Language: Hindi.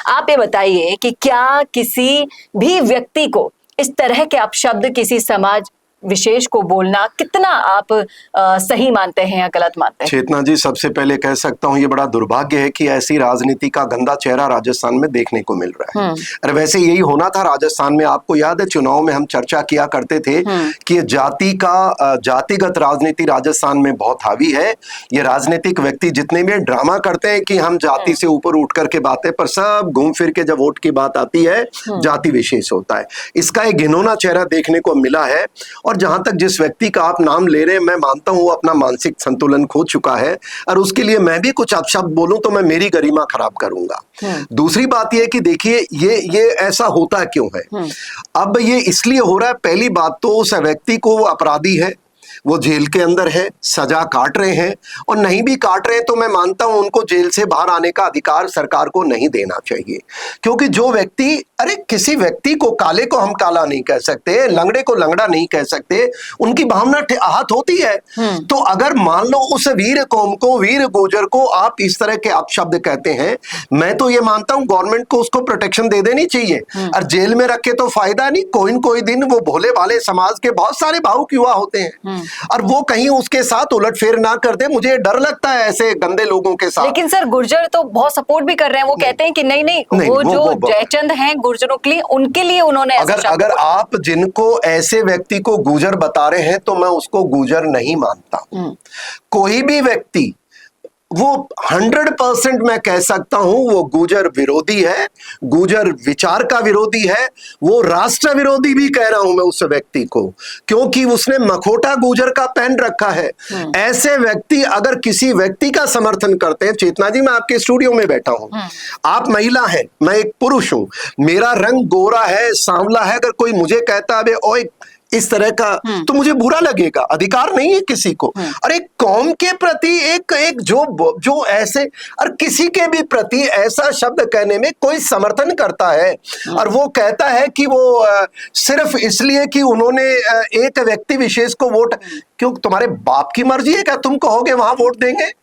आप ये बताइए कि क्या किसी भी व्यक्ति को इस तरह के अपशब्द किसी समाज विशेष को बोलना कितना आप सही मानते हैं या गलत मानते हैं? चेतना जी, सबसे पहले कह सकता हूँ ये बड़ा दुर्भाग्य है कि ऐसी राजनीति का गंदा चेहरा राजस्थान में देखने को मिल रहा है। अरे वैसे यही होना था राजस्थान में। आपको याद है चुनाव में हम चर्चा किया करते थे कि ये जातिगत राजनीति राजस्थान में बहुत हावी है। ये राजनीतिक व्यक्ति जितने भी ड्रामा करते हैं कि हम जाति से ऊपर उठ करके बातें, पर सब घूम फिर के जब वोट की बात आती है जाति विशेष होता है। इसका एक घिनौना चेहरा देखने को मिला है। और जहां तक जिस व्यक्ति का आप नाम ले रहे हैं, मैं मानता हूं वो अपना मानसिक संतुलन खो चुका है और उसके लिए मैं भी कुछ अपशब्द बोलूं तो मैं मेरी गरिमा खराब करूंगा। दूसरी बात यह कि देखिए ये ऐसा होता क्यों है। अब ये इसलिए हो रहा है, पहली बात तो उस व्यक्ति को, वो अपराधी है, वो जेल के अंदर है, सजा काट रहे हैं, और नहीं भी काट रहे हैं तो मैं मानता हूं उनको जेल से बाहर आने का अधिकार सरकार को नहीं देना चाहिए। क्योंकि जो व्यक्ति, अरे किसी व्यक्ति को, काले को हम काला नहीं कह सकते, लंगड़े को लंगड़ा नहीं कह सकते, उनकी भावना आहत होती है। तो अगर मान लो उस वीर कौम को, वीर गुर्जर को आप इस तरह के अपशब्द कहते हैं, मैं तो ये मानता हूं गवर्नमेंट को उसको प्रोटेक्शन दे देनी चाहिए। और जेल में रखे तो फायदा नहीं, कोई न कोई दिन वो भोले भाले समाज के बहुत सारे भावुक युवा होते हैं और वो कहीं उसके साथ उलटफेर ना कर दे। मुझे डर लगता है ऐसे गंदे लोगों के साथ। लेकिन सर गुर्जर तो बहुत सपोर्ट भी कर रहे हैं, वो कहते हैं कि नहीं, वो जो जयचंद हैं गुर्जरों के लिए, उनके लिए उन्होंने अगर आप जिनको ऐसे व्यक्ति को गुर्जर बता रहे हैं तो मैं उसको गुर्जर नहीं मानता। कोई भी व्यक्ति, वो 100% मैं कह सकता हूं वो गुर्जर विरोधी है, गुर्जर विचार का विरोधी है, वो राष्ट्र विरोधी भी कह रहा हूं मैं उस व्यक्ति को, क्योंकि उसने मखोटा गुर्जर का पहन रखा है। ऐसे व्यक्ति अगर किसी व्यक्ति का समर्थन करते हैं, चेतना जी मैं आपके स्टूडियो में बैठा हूं, आप महिला हैं, मैं एक पुरुष हूं, मेरा रंग गोरा है, सांवला है, अगर कोई मुझे कहता है ओए इस तरह का, तो मुझे बुरा लगेगा। अधिकार नहीं है किसी को। और एक कौम के प्रति एक जो ऐसे, और किसी के भी प्रति ऐसा शब्द कहने में कोई समर्थन करता है और वो कहता है कि वो सिर्फ इसलिए कि उन्होंने एक व्यक्ति विशेष को वोट, क्यों तुम्हारे बाप की मर्जी है क्या तुम कहोगे वहां वोट देंगे?